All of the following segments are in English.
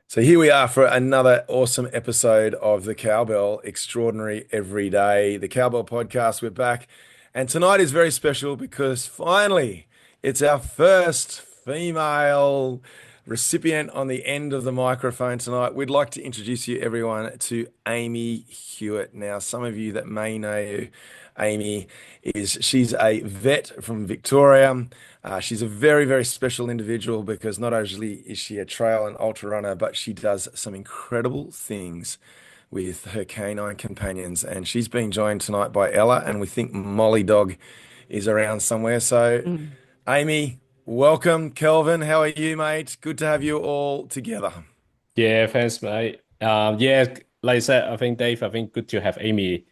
So here we are for another awesome episode of the Cowbell Extraordinary Every Day, the Cowbell Podcast. We're back, and tonight is very special because finally it's our first female recipient on the end of the microphone tonight. We'd like to introduce you, everyone, to Amy Hewitt. Now, some of you that may know Amy she's a vet from Victoria. She's a very, very special individual because not only is she a trail and ultra runner, but she does some incredible things with her canine companions. And she's being joined tonight by Ella, and we think Molly Dog is around somewhere. So, Mm. Amy, welcome. Kelvin, how are you, mate? Good to have you all together. Yeah, thanks, mate. Yeah, like I said, I think Dave, I think good to have Amy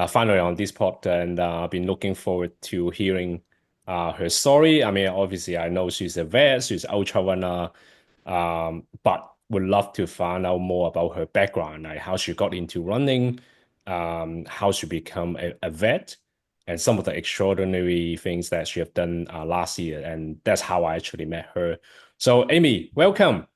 finally on this pod, and I've been looking forward to hearing her story. I mean, obviously, I know she's a vet, she's an ultra runner, but would love to find out more about her background, like how she got into running, how she become a vet, and some of the extraordinary things that she have done last year, and that's how I actually met her. So, Amy, welcome.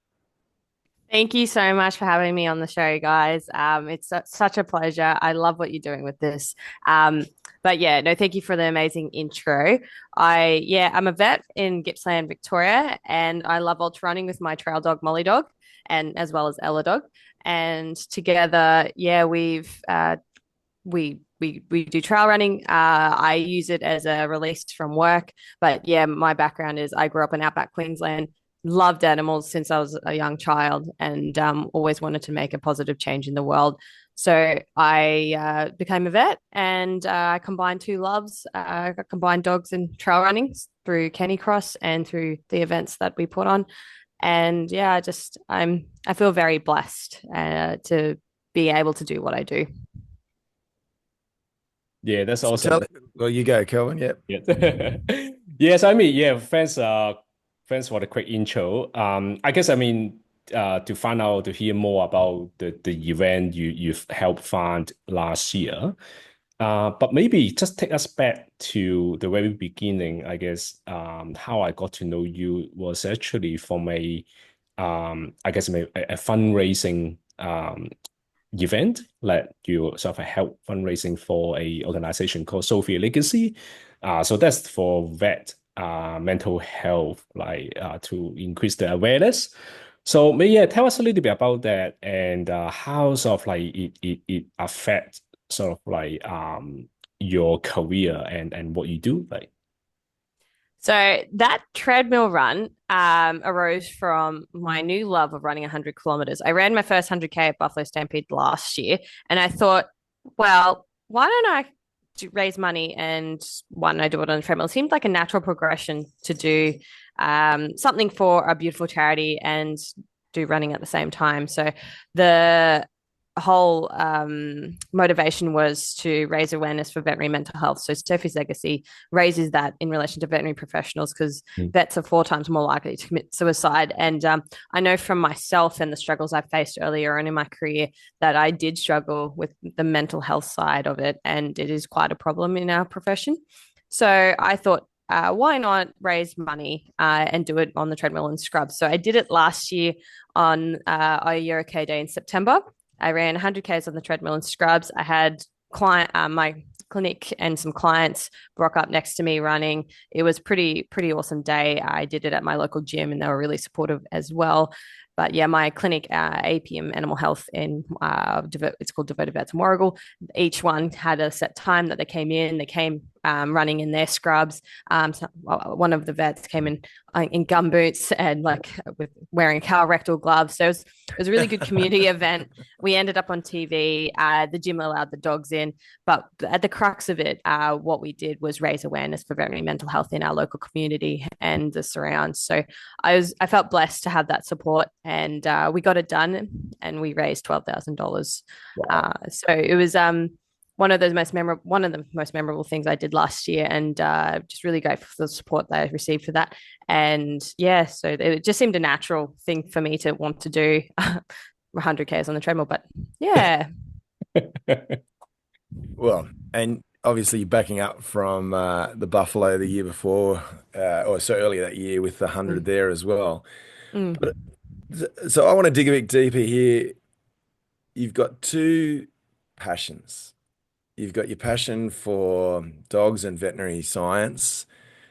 Thank you so much for having me on the show, guys. It's such a pleasure. I love what you're doing with this. But yeah, no, thank you for the amazing intro. I'm a vet in Gippsland, Victoria, and I love ultra running with my trail dog, Molly Dog, and as well as Ella Dog. And together, yeah, we do trail running. I use it as a release from work. But yeah, my background is I grew up in outback Queensland, loved animals since I was a young child, and always wanted to make a positive change in the world. So I became a vet, and I combined two loves. I combined dogs and trail running through Kenny Cross and through the events that we put on. And yeah, I feel very blessed to be able to do what I do. Yeah, that's So awesome. well, you go, Kelvin. Yep. Yeah. Yes, I mean, yeah, thanks for the quick intro. I guess I mean to find out to hear more about the event you've helped fund last year. But maybe just take us back to the very beginning, I guess. How I got to know you was actually from I guess a fundraising event, like you sort of help fundraising for a organization called Sophia Legacy. So that's for vet mental health, like to increase the awareness. So maybe yeah, tell us a little bit about that and how sort of like it affects sort of like your career and what you do. Like So that treadmill run arose from my new love of running 100 kilometers. I ran my first 100K at Buffalo Stampede last year, and I thought, well, why don't I raise money and why don't I do it on a treadmill? It seemed like a natural progression to do something for a beautiful charity and do running at the same time. So the whole motivation was to raise awareness for veterinary mental health. So Sophie's Legacy raises that in relation to veterinary professionals because mm, vets are 4 times more likely to commit suicide. And I know from myself and the struggles I faced earlier on in my career that I did struggle with the mental health side of it, and it is quite a problem in our profession. So I thought, why not raise money and do it on the treadmill and scrubs? So I did it last year on a Eurocare day in September. I ran 100Ks on the treadmill and scrubs. I had my clinic and some clients rock up next to me running. It was pretty awesome day. I did it at my local gym, and they were really supportive as well. But yeah, my clinic, APM Animal Health in it's called Devoted Vets in Warrigal. Each one had a set time that they came in. They came running in their scrubs. So one of the vets came in gumboots and like with wearing colorectal gloves. So it was a really good community event. We ended up on TV. The gym allowed the dogs in, but at the crux of it, what we did was raise awareness for veterinary mental health in our local community and the surrounds. So I felt blessed to have that support, and we got it done, and we raised $12,000. wow. So it was one of the most memorable things I did last year, and just really grateful for the support that I received for that. And yeah, so it just seemed a natural thing for me to want to do 100Ks on the treadmill. But yeah. Well, and obviously backing up from the Buffalo the year before, or so earlier that year with the 100 Mm, there as well. But mm. So I want to dig a bit deeper here. You've got two passions. You've got your passion for dogs and veterinary science.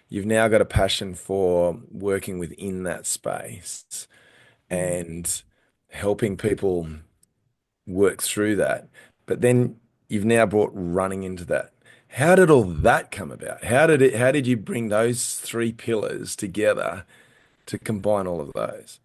You've now got a passion for working within that space and helping people work through that. But then you've now brought running into that. How did all that come about? How did you bring those three pillars together to combine all of those?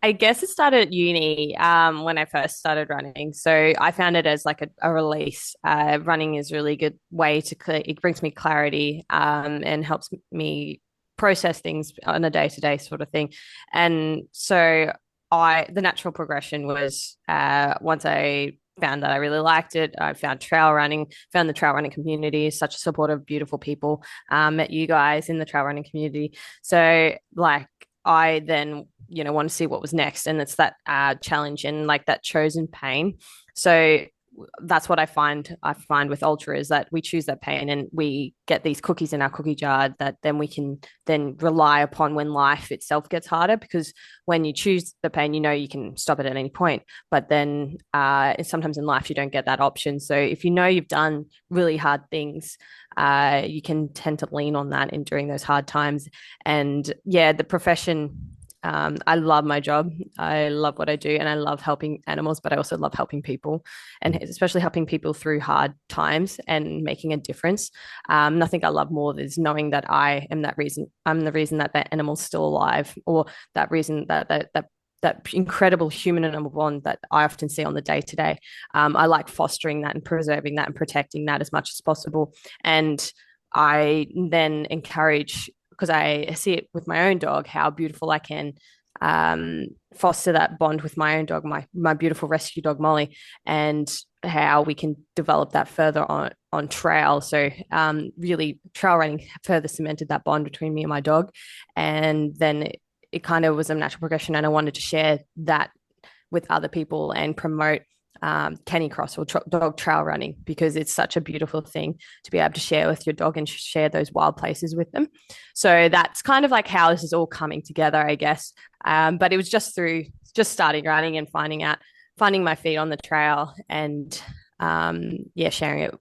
I guess it started at uni when I first started running. So I found it as like a release. Running is a really good way it brings me clarity and helps me process things on a day-to-day sort of thing. And so the natural progression was once I found that I really liked it. I found found the trail running community, such a supportive, beautiful people. Met you guys in the trail running community. So like I then want to see what was next, and it's that challenge and like that chosen pain. So that's what I find with ultra is that we choose that pain and we get these cookies in our cookie jar that then we can then rely upon when life itself gets harder, because when you choose the pain you can stop it at any point, but then sometimes in life you don't get that option. So if you've done really hard things, you can tend to lean on that during those hard times. And yeah, the profession, I love my job. I love what I do, and I love helping animals, but I also love helping people, and especially helping people through hard times and making a difference. Nothing I love more is knowing that I am that reason. I'm the reason that that animal's still alive, or that reason that incredible human animal bond that I often see on the day to day. I like fostering that and preserving that and protecting that as much as possible. And I then encourage, because I see it with my own dog, how beautiful I can foster that bond with my own dog, my beautiful rescue dog Molly, and how we can develop that further on trail. So really trail running further cemented that bond between me and my dog. And then it kind of was a natural progression, and I wanted to share that with other people and promote canicross or dog trail running, because it's such a beautiful thing to be able to share with your dog and share those wild places with them. So that's kind of like how this is all coming together, I guess. But it was just through starting running and finding my feet on the trail, and sharing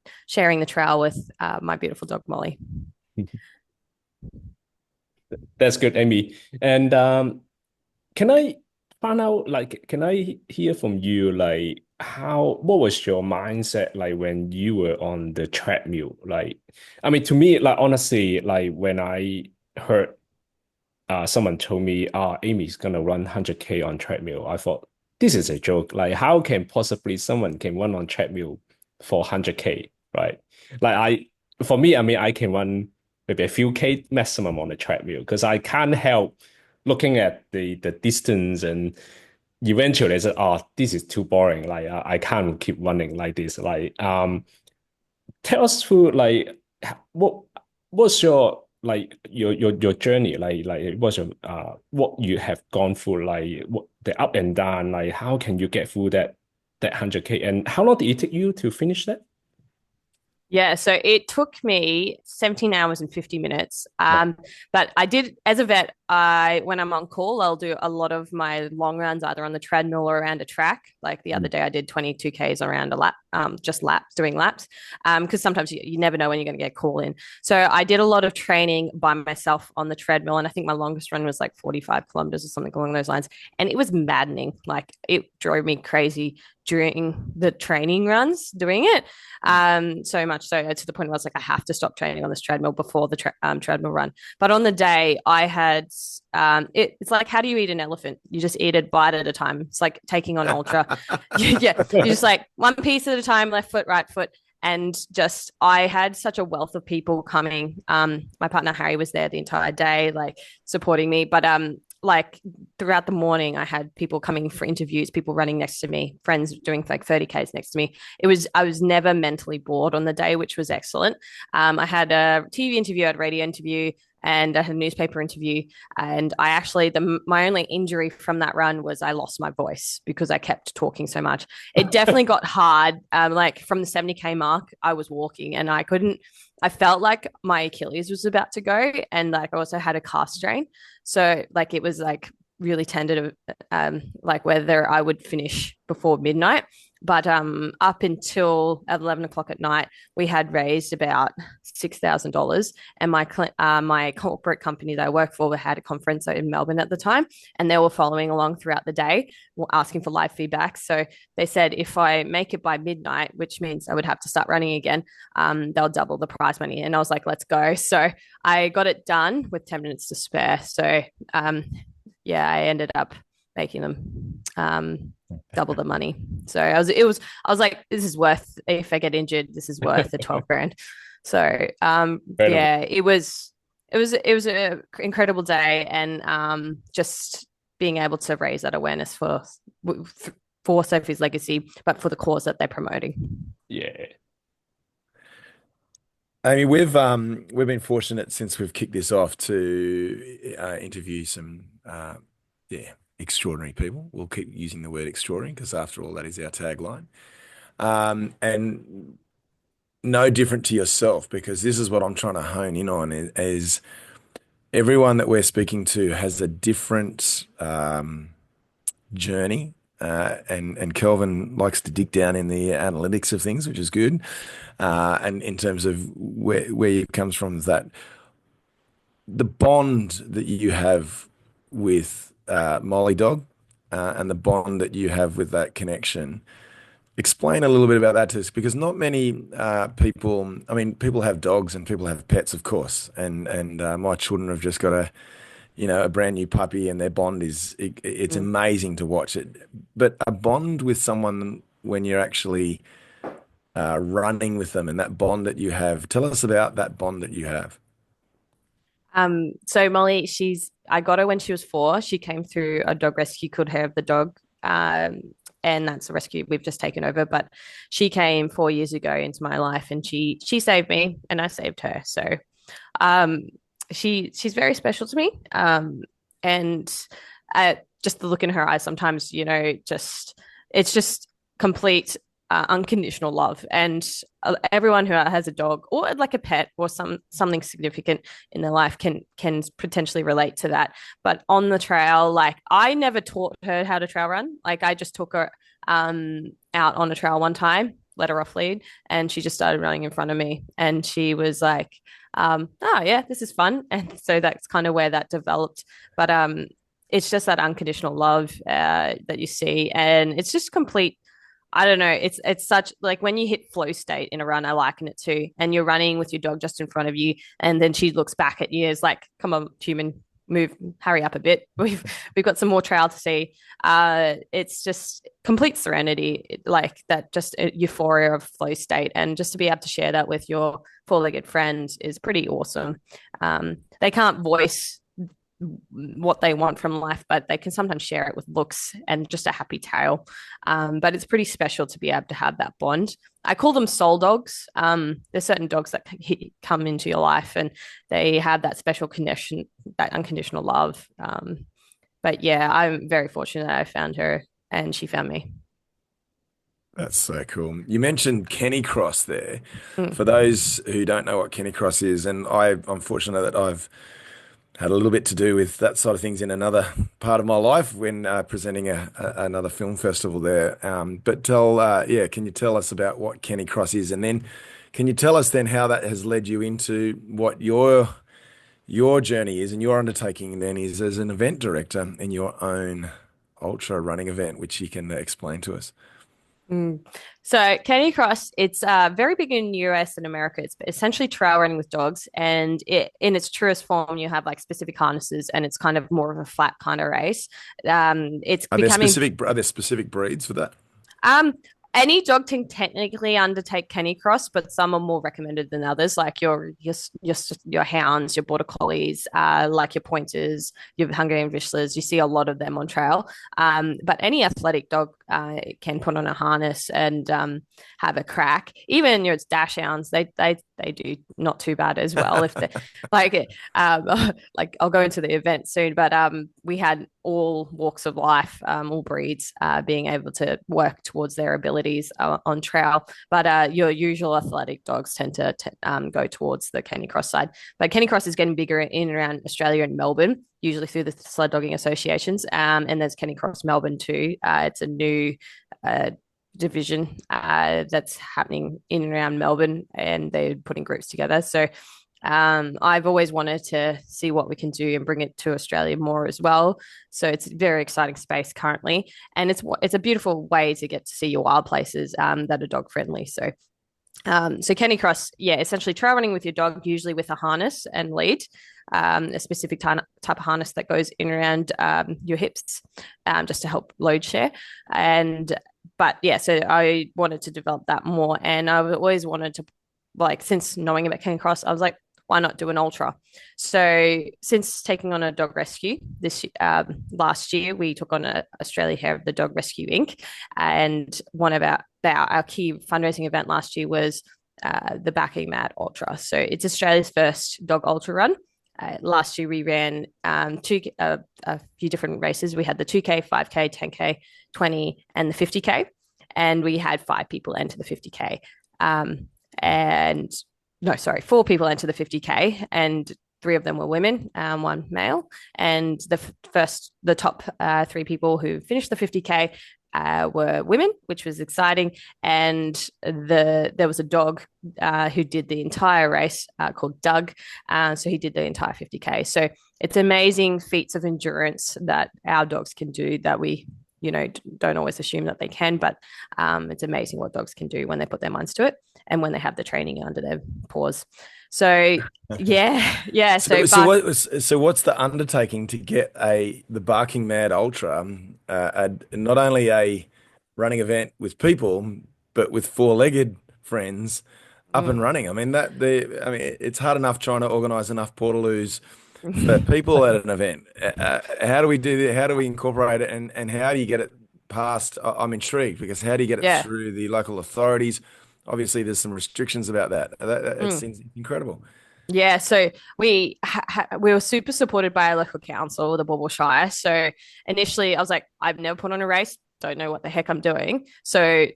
the trail with my beautiful dog Molly. That's good, Amy. And can I find out, can I hear from you, what was your mindset like when you were on the treadmill? To me, honestly, when I heard someone told me, Amy's gonna run 100K on treadmill, I thought, this is a joke. How can possibly someone can run on treadmill for 100K, right? For me, I can run maybe a few K maximum on the treadmill, because I can't help looking at the distance, and eventually I said, this is too boring. I can't keep running like this. Tell us through what's your your journey, what's your what you have gone through, what the up and down, how can you get through that 100K, and how long did it take you to finish that? Yeah, so it took me 17 hours and 50 minutes. But I did, as a vet, when I'm on call, I'll do a lot of my long runs either on the treadmill or around a track. Like the other day, I did 22 Ks around a lap, just doing laps. Because sometimes you never know when you're going to get called in. So I did a lot of training by myself on the treadmill, and I think my longest run was like 45 kilometers or something along those lines. And it was maddening. It drove me crazy during the training runs doing it. So much so to the point where I was like, I have to stop training on this treadmill before the treadmill run. But on the day, I had it's like, how do you eat an elephant? You just eat it bite at a time. It's like taking on ultra. Yeah, you just like one piece at a time, left foot, right foot. And just, I had such a wealth of people coming. My partner Harry was there the entire day, supporting me. But throughout the morning, I had people coming for interviews, people running next to me, friends doing 30 Ks next to me. I was never mentally bored on the day, which was excellent. I had a TV interview, I had a radio interview, and I had a newspaper interview. And I actually, my only injury from that run was I lost my voice because I kept talking so much. It definitely got hard. From the 70K mark, I was walking and I felt like my Achilles was about to go. And I also had a calf strain. So it was really tentative, like whether I would finish before midnight. But up until 11 o'clock at night, we had raised about $6,000. And my corporate company that I work for had a conference in Melbourne at the time, and they were following along throughout the day, asking for live feedback. So they said if I make it by midnight, which means I would have to start running again, they'll double the prize money. And I was like, let's go. So I got it done with 10 minutes to spare. So yeah, I ended up making them double the money. So I was like, this is worth, if I get injured, this is worth the 12 grand. So yeah, it was an incredible day, and just being able to raise that awareness for Sophie's legacy, but for the cause that they're promoting. Yeah. I mean, we've been fortunate since we've kicked this off to interview some extraordinary people. We'll keep using the word extraordinary because after all, that is our tagline. And no different to yourself, because this is what I'm trying to hone in on is everyone that we're speaking to has a different journey. And Kelvin likes to dig down in the analytics of things, which is good. And in terms of where it comes from, that the bond that you have with Molly Dog and the bond that you have with that connection. Explain a little bit about that to us, because not many people, I mean, people have dogs and people have pets, of course. And my children have just got a brand new puppy, and their bond it's amazing to watch it. But a bond with someone when you're actually running with them, and that bond that you have, tell us about that bond that you have. So Molly, I got her when she was 4. She came through a dog rescue called Hair of the Dog. And that's a rescue we've just taken over. But she came 4 years ago into my life, and she saved me, and I saved her. So she's very special to me. And just the look in her eyes sometimes, it's just complete unconditional love. And everyone who has a dog or like a pet or something significant in their life can potentially relate to that. But on the trail, like, I never taught her how to trail run. Like, I just took her out on a trail one time, let her off lead, and she just started running in front of me. And she was like, oh yeah, this is fun. And so that's kind of where that developed. But it's just that unconditional love that you see, and it's just complete. I don't know. It's such, like, when you hit flow state in a run, I liken it to, and you're running with your dog just in front of you, and then she looks back at you, is like, come on, human, move, hurry up a bit. We've got some more trail to see. It's just complete serenity, like that, just euphoria of flow state, and just to be able to share that with your 4-legged friend is pretty awesome. They can't voice what they want from life, but they can sometimes share it with looks and just a happy tail. But it's pretty special to be able to have that bond. I call them soul dogs. There's certain dogs that come into your life and they have that special connection, that unconditional love. But yeah, I'm very fortunate that I found her and she found me. That's so cool. You mentioned Kenny Cross there. For those who don't know what Kenny Cross is, and I'm fortunate that I've had a little bit to do with that side of things in another part of my life when presenting another film festival there. But can you tell us about what Kenny Cross is? And then can you tell us then how that has led you into what your journey is and your undertaking then is as an event director in your own ultra running event, which you can explain to us? So Kenny Cross, it's very big in the US and America. It's essentially trail running with dogs, and in its truest form, you have like specific harnesses, and it's kind of more of a flat kind of race. It's are there specific breeds for that? Any dog can technically undertake Kenny Cross, but some are more recommended than others, like your hounds, your border collies, like your pointers, your Hungarian Vishlers. You see a lot of them on trail. But any athletic dog can put on a harness and have a crack. Even your dash hounds, they do not too bad as well. If they like it, like I'll go into the event soon, but we had all walks of life, all breeds, being able to work towards their abilities on trail. But your usual athletic dogs tend to go towards the Kenny Cross side. But Kenny Cross is getting bigger in and around Australia and Melbourne. usually through the sled dogging associations. And there's Kenny Cross Melbourne too. It's a new division that's happening in and around Melbourne, and they're putting groups together. So I've always wanted to see what we can do and bring it to Australia more as well. So it's a very exciting space currently, and it's a beautiful way to get to see your wild places that are dog friendly. So Kenny Cross, essentially trail running with your dog, usually with a harness and lead, a specific type of harness that goes in around your hips, just to help load share. So I wanted to develop that more, and I've always wanted to, since knowing about Kenny Cross, I was like, why not do an ultra? So since taking on a dog rescue last year, we took on a Australia Hair of the Dog Rescue Inc. And one of our key fundraising event last year was the Barking Mad Ultra. So it's Australia's first dog ultra run. Last year we ran a few different races. We had the 2K, 5K, 10K, 20, and the 50K. And we had 5 people enter the 50K. 4 people enter the 50K, and 3 of them were women, 1 male. And the top 3 people who finished the 50K were women, which was exciting. And there was a dog who did the entire race called Doug. So he did the entire 50K. So it's amazing feats of endurance that our dogs can do that we don't always assume that they can, but it's amazing what dogs can do when they put their minds to it and when they have the training under their paws. So yeah. So what's the undertaking to get the Barking Mad Ultra, not only a running event with people, but with 4-legged friends up and running? I mean, it's hard enough trying to organise enough portaloos for people at an event. How do we do that? How do we incorporate it, and how do you get it passed? I'm intrigued, because how do you get it through the local authorities? Obviously, there's some restrictions about that. That seems incredible. Yeah, so we were super supported by our local council, the Bauble Shire. So initially I was like, I've never put on a race, don't know what the heck I'm doing. So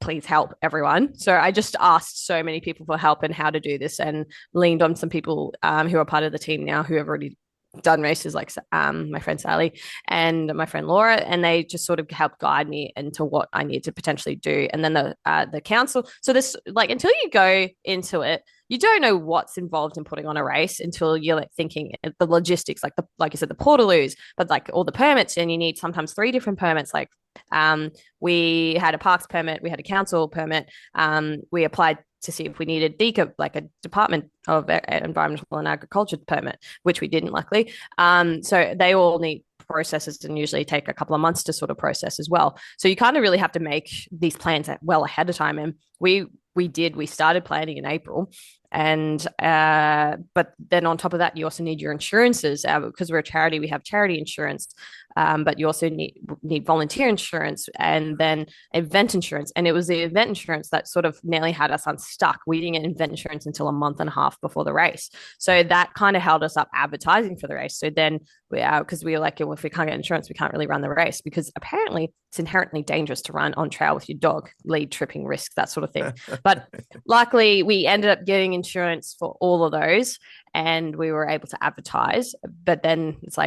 please help everyone. So I just asked so many people for help and how to do this, and leaned on some people who are part of the team now who have already done races, like my friend Sally and my friend Laura, and they just sort of helped guide me into what I need to potentially do. And then the council. So this, until you go into it, you don't know what's involved in putting on a race until you're thinking the logistics, like you said, the portaloos, but all the permits, and you need sometimes 3 different permits. We had a parks permit, we had a council permit, we applied to see if we needed DECA, like a Department of Environmental and Agriculture permit, which we didn't, luckily. So they all need processes and usually take a couple of months to sort of process as well. So you kind of really have to make these plans well ahead of time. And we started planning in April. And but then on top of that, you also need your insurances, because we're a charity. We have charity insurance, but you also need volunteer insurance, and then event insurance. And it was the event insurance that sort of nearly had us unstuck. We didn't get event insurance until a month and a half before the race, so that kind of held us up advertising for the race. So then because we were like, if we can't get insurance, we can't really run the race, because apparently it's inherently dangerous to run on trail with your dog, lead tripping risk, that sort of thing. But luckily, we ended up getting insurance for all of those, and we were able to advertise. But then it's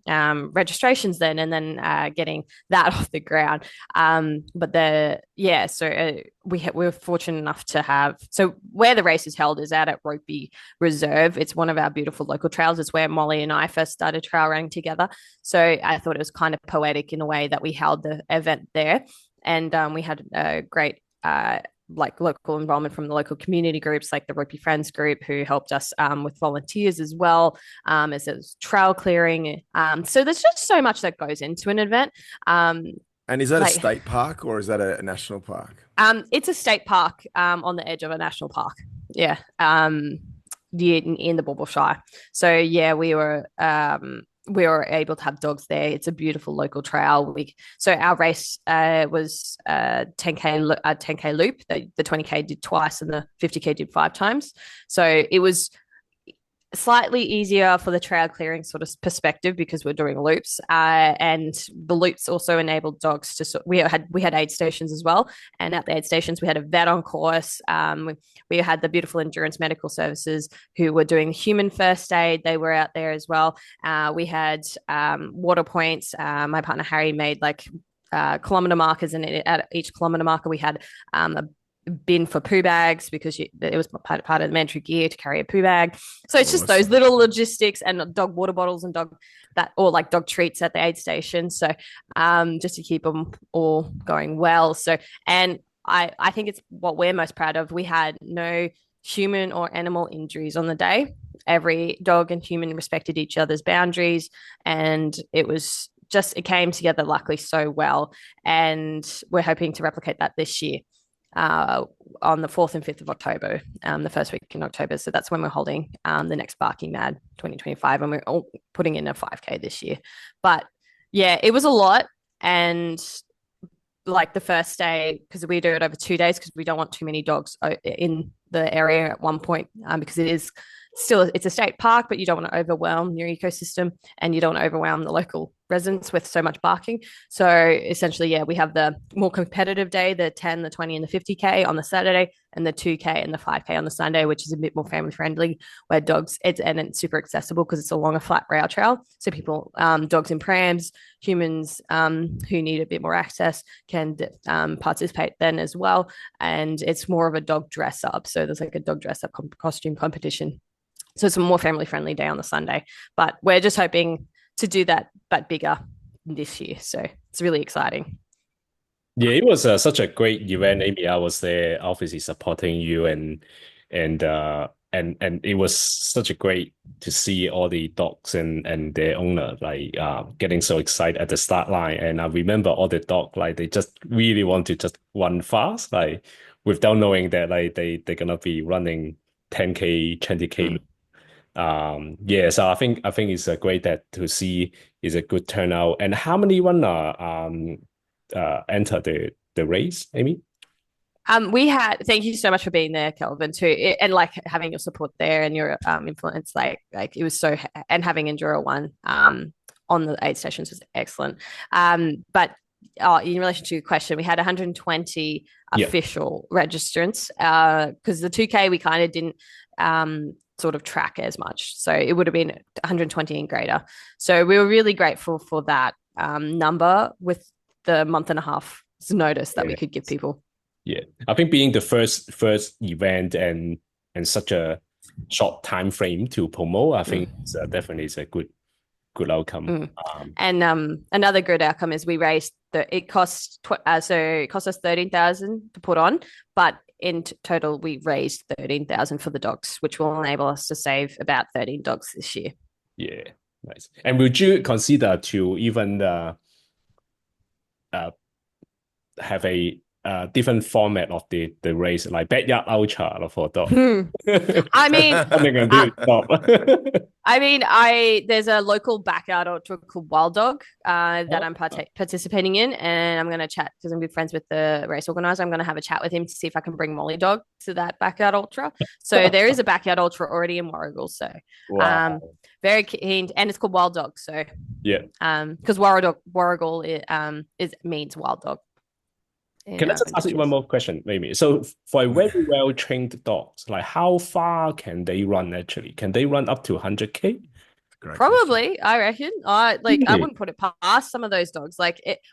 registrations then, and then getting that off the ground. We were fortunate enough to have, so where the race is held is out at Ropey Reserve. It's one of our beautiful local trails. It's where Molly and I first started trail running together. So I thought it was kind of poetic in a way that we held the event there. And we had a great local involvement from the local community groups, like the Ropey Friends group, who helped us with volunteers as well, as it was trail clearing. So there's just so much that goes into an event. And is that a state park, or is that a national park? It's a state park on the edge of a national park. Yeah. In the Bauble Shire. So yeah, we were able to have dogs there. It's a beautiful local trail. So our race was 10K loop. The 20K did twice, and the 50K did 5 times. So it was slightly easier for the trail clearing sort of perspective because we're doing loops, and the loops also enabled dogs to. We had aid stations as well, and at the aid stations we had a vet on course. We had the beautiful endurance medical services who were doing human first aid. They were out there as well. We had water points. My partner Harry made like kilometer markers, and at each kilometer marker we had a bin for poo bags because it was part of the mandatory gear to carry a poo bag. So it's just those little logistics, and dog water bottles and dog treats at the aid station. So just to keep them all going well. So, and I think it's what we're most proud of. We had no human or animal injuries on the day. Every dog and human respected each other's boundaries, and it came together luckily so well. And we're hoping to replicate that this year. On the 4th and 5th of October, the first week in October. So that's when we're holding the next Barking Mad 2025, and we're all putting in a 5K this year. But yeah, it was a lot. And like the first day, because we do it over 2 days because we don't want too many dogs in the area at one point, because it's a state park, but you don't want to overwhelm your ecosystem, and you don't want to overwhelm the local residents with so much barking. So essentially, yeah, we have the more competitive day, the 10, the 20, and the 50K on the Saturday, and the 2K and the 5K on the Sunday, which is a bit more family friendly, where it's super accessible because it's along a flat rail trail. So people, dogs in prams, humans who need a bit more access can participate then as well. And it's more of a dog dress up. So there's like a dog dress up costume competition. So it's a more family friendly day on the Sunday, but we're just hoping to do that, but bigger this year. So it's really exciting. Yeah, it was such a great event, Amy. I was there, obviously supporting you, and it was such a great to see all the dogs and their owner getting so excited at the start line. And I remember all the dogs they just really want to just run fast, without knowing that they're gonna be running 10K, 20K. Yeah, so I think it's a great to see is a good turnout. And how many runner enter the race, Amy? Thank you so much for being there, Kelvin, too, and like having your support there and your influence. Like it was and having Enduro one on the aid stations was excellent. But in relation to your question, we had 120 official registrants because the 2K we kind of didn't sort of track as much. So it would have been 120 and greater. So we were really grateful for that number with the month and a half notice that we could give people. Yeah, I think being the first event and such a short time frame to promote, I think definitely is a good outcome. And another good outcome is we raised it cost us $13,000 to put on, but in total we raised $13,000 for the dogs, which will enable us to save about 13 dogs this year. Yeah, nice. And would you consider to even have a different format of the race, like backyard ultra for dogs? I mean, there's a local backyard ultra called Wild Dog that I'm participating in, and I'm going to chat because I'm good friends with the race organizer. I'm going to have a chat with him to see if I can bring Molly Dog to that backyard ultra. So there is a backyard ultra already in Warragul. So very keen, and it's called Wild Dog. So yeah, because Warragul means wild dog. Can I just ask you one more question, maybe? So for a very well-trained dogs, how far can they run actually? Can they run up to 100K? Probably, I reckon. I wouldn't put it past some of those dogs,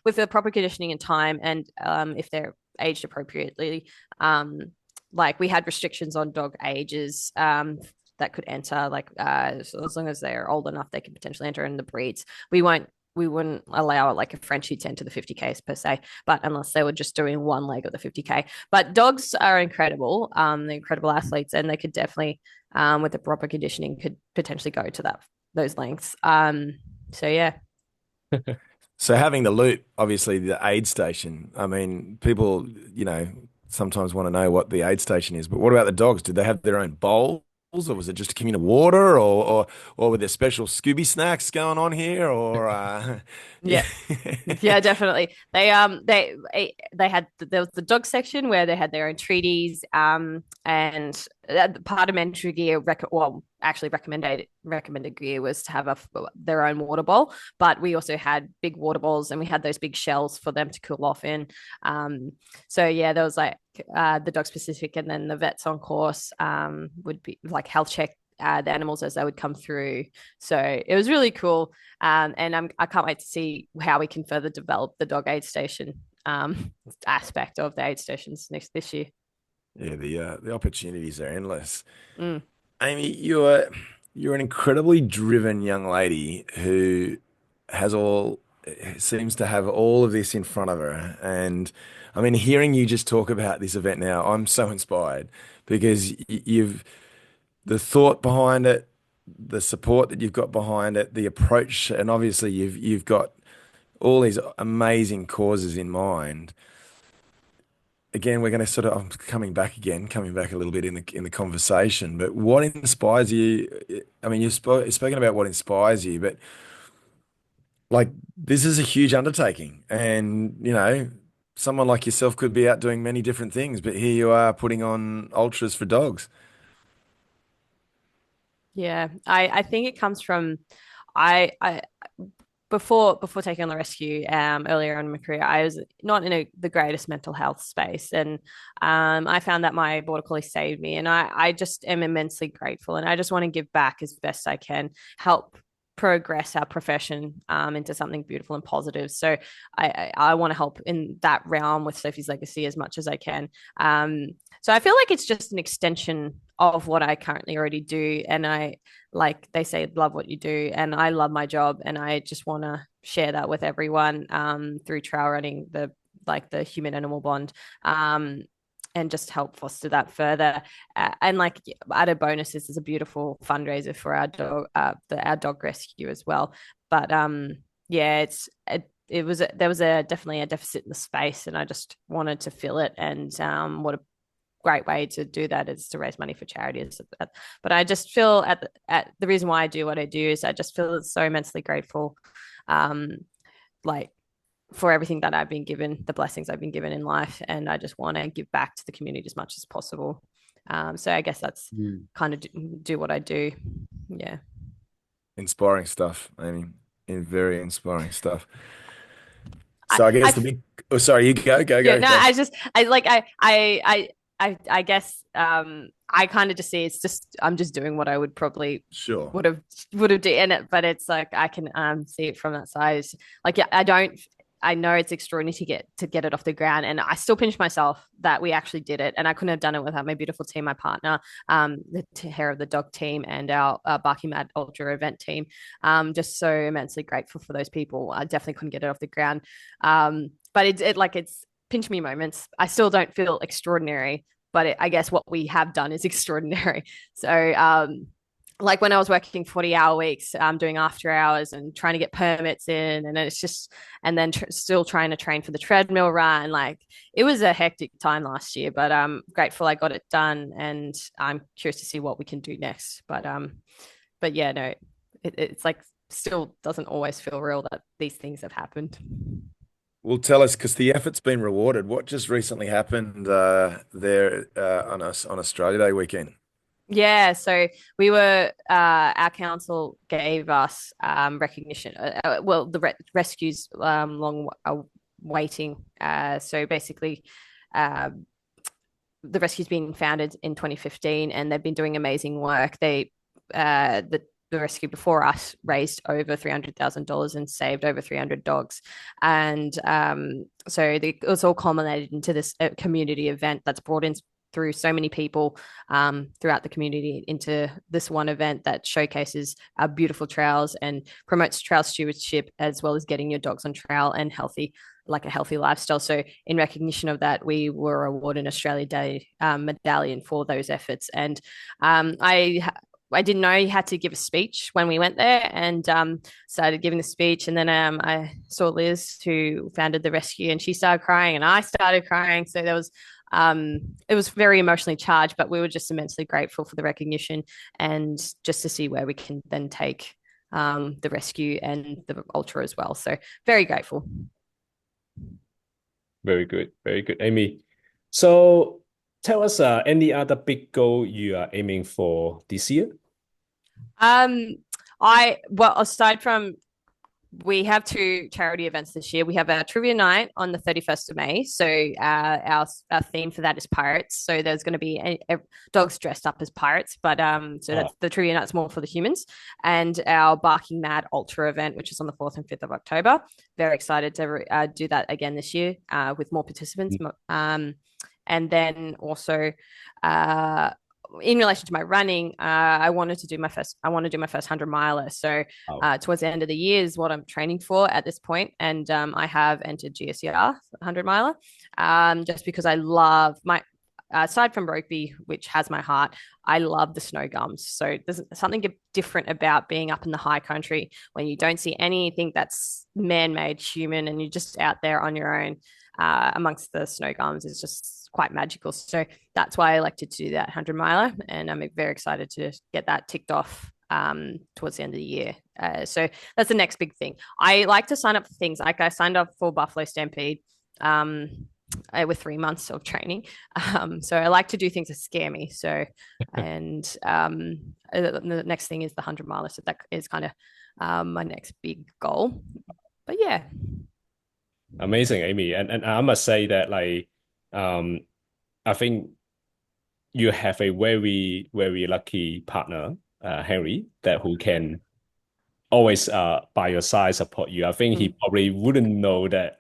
with the proper conditioning and time, and if they're aged appropriately. We had restrictions on dog ages that could enter, so as long as they're old enough, they can potentially enter in the breeds. We wouldn't allow a Frenchie to enter the 50Ks per se, but unless they were just doing one leg of the 50K. But dogs are incredible. They're incredible athletes, and they could definitely, with the proper conditioning, could potentially go to those lengths. So yeah. So having the loop, obviously the aid station. I mean, people, sometimes want to know what the aid station is, but what about the dogs? Did they have their own bowls? Or was it just a communal water, or were there special Scooby snacks going on here, or yeah, definitely. They had there was the dog section where they had their own treaties, and parliamentary gear, actually recommended gear was to have their own water bowl, but we also had big water bowls and we had those big shells for them to cool off in. So yeah, there was like the dog specific, and then the vets on course would be like health check the animals as they would come through. So it was really cool. And I can't wait to see how we can further develop the dog aid station aspect of the aid stations this year. Yeah, the opportunities are endless. Mm. Amy, you're an incredibly driven young lady who seems to have all of this in front of her. And I mean, hearing you just talk about this event now, I'm so inspired because the thought behind it, the support that you've got behind it, the approach, and obviously you've got all these amazing causes in mind. Again, we're going to sort of I'm coming back a little bit in the conversation. But what inspires you? I mean, you've spoken about what inspires you, but like this is a huge undertaking, and someone like yourself could be out doing many different things, but here you are putting on ultras for dogs. Yeah, I think it comes from I before taking on the rescue earlier in my career, I was not in the greatest mental health space, and I found that my border collie saved me, and I just am immensely grateful, and I just want to give back as best I can, help progress our profession into something beautiful and positive. So I want to help in that realm with Sophie's legacy as much as I can. So I feel like it's just an extension of what I currently already do. And I, like they say, love what you do. And I love my job. And I just want to share that with everyone through trail running, the human animal bond. And just help foster that further. And like added bonuses is a beautiful fundraiser for our dog rescue as well. But yeah, there was definitely a deficit in the space, and I just wanted to fill it. And what a great way to do that is to raise money for charities. But I just feel at the reason why I do what I do is I just feel so immensely grateful, like for everything that I've been given, the blessings I've been given in life, and I just want to give back to the community as much as possible. So I guess that's kind of do what I do. Yeah. Inspiring stuff, Amy. Very inspiring stuff. So I guess oh, sorry, you go. Yeah, no, Go. I guess I kind of just see it's just I'm just doing what I would probably Sure. would have done it, but it's like I can see it from that side. It's like yeah, I know it's extraordinary to get it off the ground, and I still pinch myself that we actually did it, and I couldn't have done it without my beautiful team, my partner, the hair of the dog team, and our Barking Mad Ultra event team. Just so immensely grateful for those people. I definitely couldn't get it off the ground, but it's pinch me moments. I still don't feel extraordinary, but I guess what we have done is extraordinary. So like when I was working 40-hour weeks, doing after hours and trying to get permits in, and it's just, and then still trying to train for the treadmill run. Like it was a hectic time last year, but I'm grateful I got it done, and I'm curious to see what we can do next. But yeah, no, it's like still doesn't always feel real that these things have happened. Well, tell us, because the effort's been rewarded. What just recently happened there on Australia Day weekend? Yeah, so we were our council gave us recognition. Well, the rescues long waiting. So basically, the rescue's been founded in 2015, and they've been doing amazing work. The rescue before us raised over $300,000 and saved over 300 dogs, and so it was all culminated into this community event that's brought in through so many people throughout the community into this one event that showcases our beautiful trails and promotes trail stewardship, as well as getting your dogs on trail and a healthy lifestyle. So in recognition of that, we were awarded an Australia Day medallion for those efforts. And I didn't know you had to give a speech when we went there, and started giving the speech. And then I saw Liz, who founded the rescue, and she started crying and I started crying. So there was it was very emotionally charged, but we were just immensely grateful for the recognition and just to see where we can then take the rescue and the ultra as well. So very grateful. Very good, Amy. So tell us any other big goal you are aiming for this year? Aside from, we have 2 charity events this year. We have our trivia night on the 31st of May. So our theme for that is pirates. So there's going to be dogs dressed up as pirates. But that's the trivia night's more for the humans. And our Barking Mad Ultra event, which is on the 4th and 5th of October. Very excited to do that again this year with more participants. And then also in relation to my running, I want to do my first 100 miler. So towards the end of the year is what I'm training for at this point. And I have entered GSER 100 miler just because I love aside from rugby, which has my heart, I love the snow gums. So there's something different about being up in the high country when you don't see anything that's man-made, human, and you're just out there on your own amongst the snow gums. It's just quite magical. So that's why I elected to do that 100 miler, and I'm very excited to get that ticked off towards the end of the year. So that's the next big thing. I like to sign up for things like I signed up for Buffalo Stampede with 3 months of training. So I like to do things that scare me. So, and the next thing is the 100 miler. So that is kind of my next big goal. But yeah. Amazing, Amy. And I must say that I think you have a very, very lucky partner, Henry, who can always by your side support you. I think he probably wouldn't know that,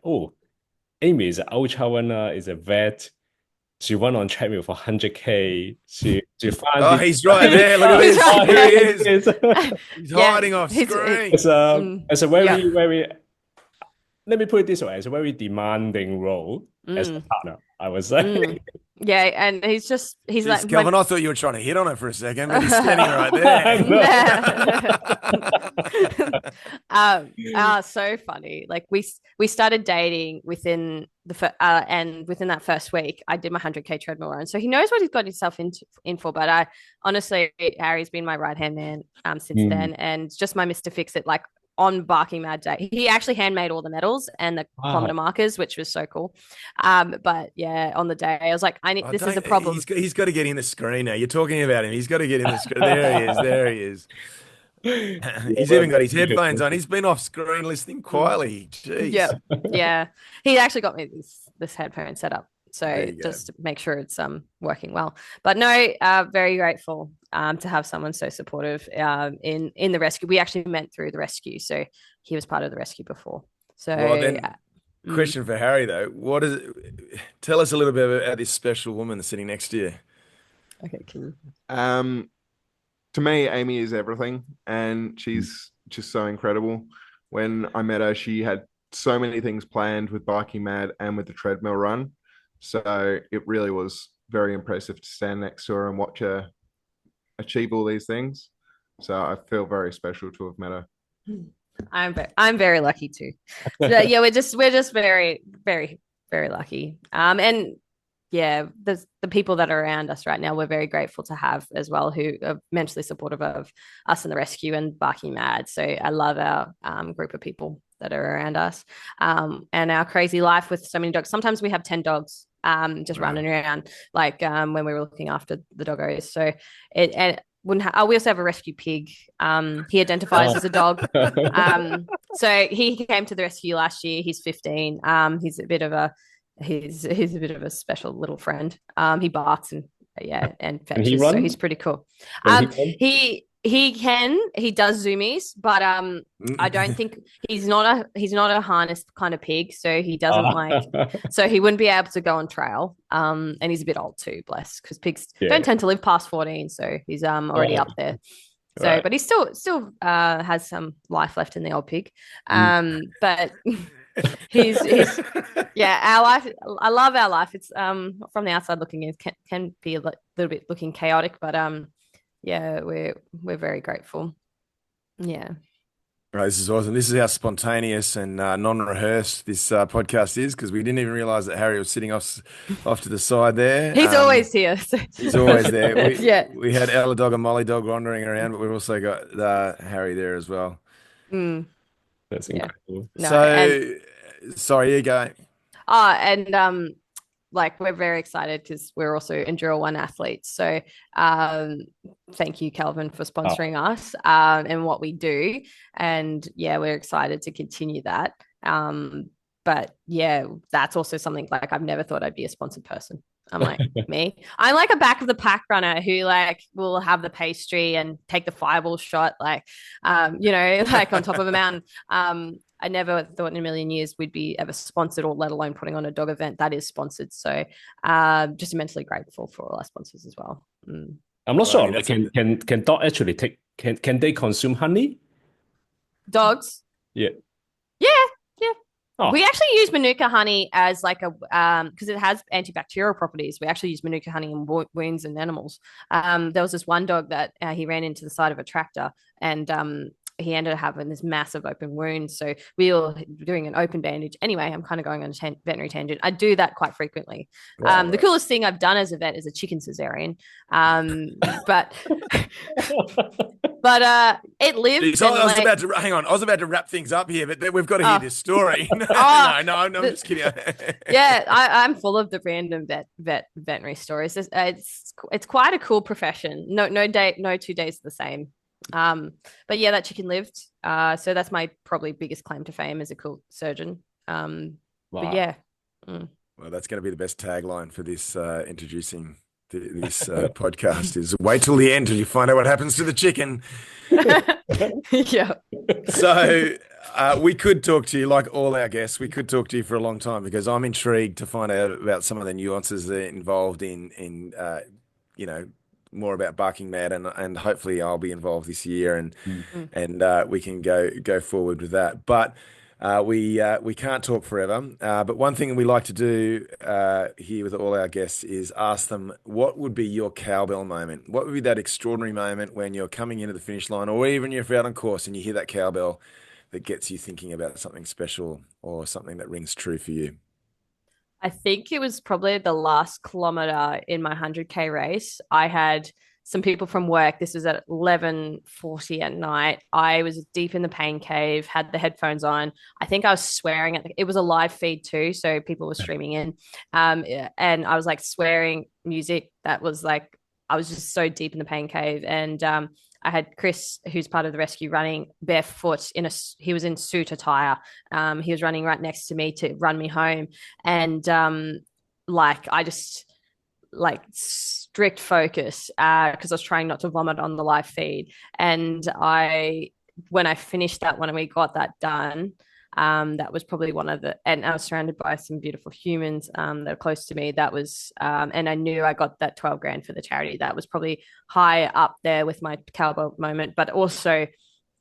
Amy is an ultra runner, is a vet. She went on treadmill for 100K. She found he's right there. Look at this. Here he is. He's hiding off screen. It's a very, very, let me put it this way, it's a very demanding role as a partner, I would say. Yeah, and he's like Kelvin, I thought you were trying to hit on it for a second, but he's standing right there. So funny. Like we started dating within and within that first week, I did my 100K treadmill run. So he knows what he's got himself in for. But I honestly, Harry's been my right hand man since then, and just my Mr. Fix It. Like on Barking Mad Day, he actually handmade all the medals and the kilometer markers, which was so cool. But yeah, on the day I was like, this is a problem. He's got to get in the screen now. You're talking about him. He's got to get in the screen. There he is. He's even got his headphones on. He's been off screen listening quietly. Jeez. Yeah. He actually got me this headphone set up. So just to make sure it's working well. But no, very grateful to have someone so supportive in the rescue. We actually met through the rescue, so he was part of the rescue before. So, well, then, question for Harry though: tell us a little bit about this special woman that's sitting next to you. Okay, cool. To me, Amy is everything, and she's just so incredible. When I met her, she had so many things planned with Barking Mad and with the treadmill run. So it really was very impressive to stand next to her and watch her achieve all these things. So I feel very special to have met her. I'm very lucky too. Yeah, we're just very, very, very lucky. And yeah, the people that are around us right now, we're very grateful to have as well, who are mentally supportive of us in the rescue and Barking Mad. So I love our group of people that are around us, and our crazy life with so many dogs. Sometimes we have 10 dogs just running around, like when we were looking after the doggos. So we also have a rescue pig. He identifies as a dog. So he came to the rescue last year. He's 15. He's a bit of a special little friend. He barks and fetches. So he's pretty cool. He does zoomies, but I don't think he's not a harness kind of pig, so he doesn't so he wouldn't be able to go on trail. And he's a bit old too, bless, because pigs don't tend to live past 14, so he's already up there. So, right. But he still has some life left in the old pig. But he's our life. I love our life. It's from the outside looking in, can be a little bit looking chaotic, but yeah, we're very grateful. Yeah. Right, this is awesome. This is how spontaneous and non-rehearsed this podcast is, because we didn't even realize that Harry was sitting off to the side there. He's always here. So. He's always there. We had Ella Dog and Molly Dog wandering around, but we've also got Harry there as well. That's incredible. No, sorry, you go. And like we're very excited because we're also Enduro One athletes. So thank you, Kelvin, for sponsoring us and what we do. And yeah, we're excited to continue that. But yeah, that's also something like I've never thought I'd be a sponsored person. I'm like, me. I'm like a back of the pack runner who like will have the pastry and take the fireball shot, like, like on top of a mountain. I never thought in a million years we'd be ever sponsored, or let alone putting on a dog event that is sponsored. So just immensely grateful for all our sponsors as well. I'm not sure. Like, can dog actually take? Can they consume honey? Dogs? Yeah. Yeah. Oh. We actually use Manuka honey as like a because it has antibacterial properties. We actually use Manuka honey in wounds and animals. There was this one dog that he ran into the side of a tractor, and he ended up having this massive open wound. So we were doing an open bandage. Anyway, I'm kind of going on a veterinary tangent. I do that quite frequently. Right. The coolest thing I've done as a vet is a chicken cesarean. But it lived. So I was about to wrap things up here, but we've got to hear this story. No, I'm just kidding. Yeah, I'm full of the random veterinary stories. It's quite a cool profession. No 2 days are the same. But yeah, that chicken lived. So that's my probably biggest claim to fame as a cool surgeon. Wow. But yeah. Well, that's going to be the best tagline for this introducing this podcast is wait till the end till you find out what happens to the chicken. Yeah. So we could talk to you, like all our guests, we could talk to you for a long time, because I'm intrigued to find out about some of the nuances that are involved in more about Barking Mad, and hopefully I'll be involved this year, and we can go forward with that. But we can't talk forever. But one thing we like to do here with all our guests is ask them, what would be your cowbell moment? What would be that extraordinary moment when you're coming into the finish line, or even if you're out on course and you hear that cowbell that gets you thinking about something special or something that rings true for you? I think it was probably the last kilometer in my 100K race. I had some people from work. This was at 11:40 at night. I was deep in the pain cave, had the headphones on. I think I was swearing it was a live feed too, so people were streaming in. And I was like swearing music that was like, I was just so deep in the pain cave. And I had Chris, who's part of the rescue, running barefoot he was in suit attire. He was running right next to me to run me home. And I just strict focus because I was trying not to vomit on the live feed. And when I finished that one and we got that done, that was probably and I was surrounded by some beautiful humans that are close to me. That was, and I knew I got that 12 grand for the charity. That was probably high up there with my cowbell moment. But also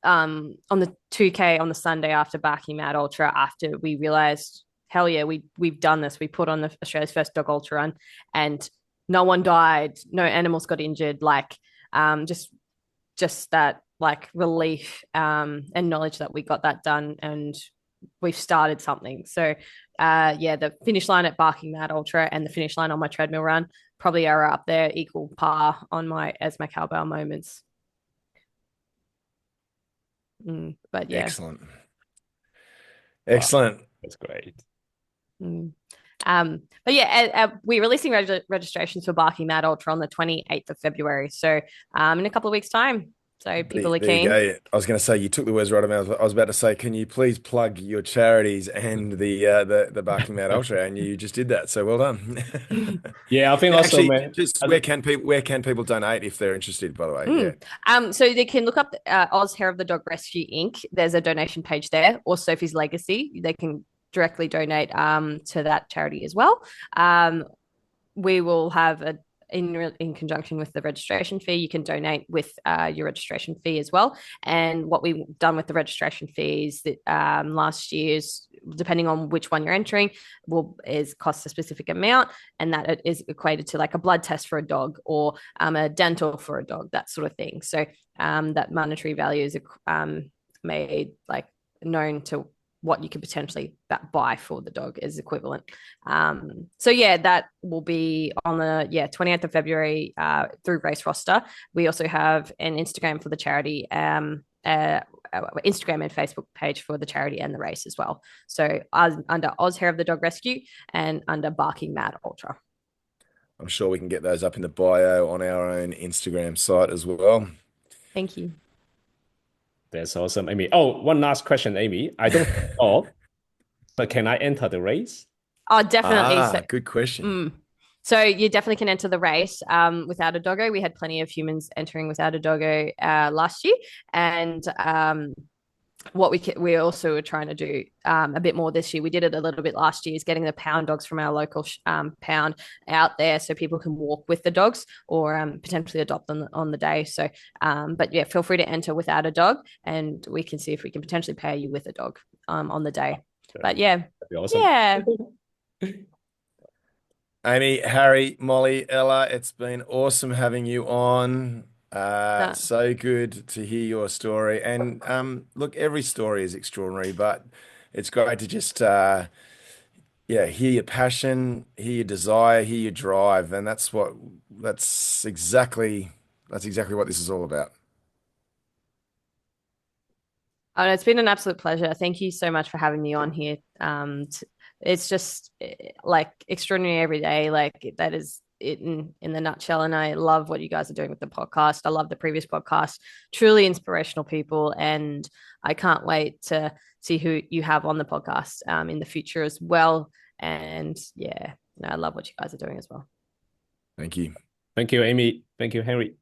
on the 2K on the Sunday after Barking Mad Ultra, after we realized, hell yeah, we've done this. We put on Australia's first dog ultra run, and no one died, no animals got injured. Just that like relief and knowledge that we got that done and we've started something. So the finish line at Barking Mad Ultra and the finish line on my treadmill run probably are up there, equal par as my cowbell moments. But yeah. Excellent. Wow. That's great. But yeah, we're releasing registrations for Barking Mad Ultra on the 28th of February. So in a couple of weeks' time. So people are keen. There you go. I was going to say, you took the words right out of my mouth. I was about to say, can you please plug your charities and the Barking Mad Ultra? And you just did that. So well done. Yeah, I think also, where can people donate if they're interested, by the way? Yeah. So they can look up Oz Hair of the Dog Rescue Inc. There's a donation page there, or Sophie's Legacy. They can directly donate to that charity as well. We will have in conjunction with the registration fee, you can donate with your registration fee as well. And what we've done with the registration fees that last year's, depending on which one you're entering, is cost a specific amount, and that it is equated to like a blood test for a dog or a dental for a dog, that sort of thing. So that monetary value is made like known to what you could potentially buy for the dog is equivalent. So yeah, that will be on the 28th of February through Race Roster. We also have an Instagram for the charity, Instagram and Facebook page for the charity and the race as well. So under Oz Hair of the Dog Rescue and under Barking Mad Ultra. I'm sure we can get those up in the bio on our own Instagram site as well. Thank you. That's awesome, Amy. Oh, one last question, Amy. I don't know, but can I enter the race? Oh, definitely. Good question. So you definitely can enter the race without a doggo. We had plenty of humans entering without a doggo last year. And what we also were trying to do a bit more this year, we did it a little bit last year, is getting the pound dogs from our local pound out there so people can walk with the dogs or potentially adopt them on the day. So, but yeah, feel free to enter without a dog and we can see if we can potentially pair you with a dog on the day. But yeah, That'd be awesome. yeah. Amy, Harry, Molly, Ella, it's been awesome having you on. So good to hear your story. And look, every story is extraordinary, but it's great to just hear your passion, hear your desire, hear your drive, and that's exactly what this is all about. Oh, it's been an absolute pleasure. Thank you so much for having me on here. It's just like extraordinary every day. Like that is it in the nutshell. And I love what you guys are doing with the podcast. I love the previous podcast. Truly inspirational people. And I can't wait to see who you have on the podcast in the future as well. And yeah, I love what you guys are doing as well. Thank you. Thank you, Amy. Thank you, Henry.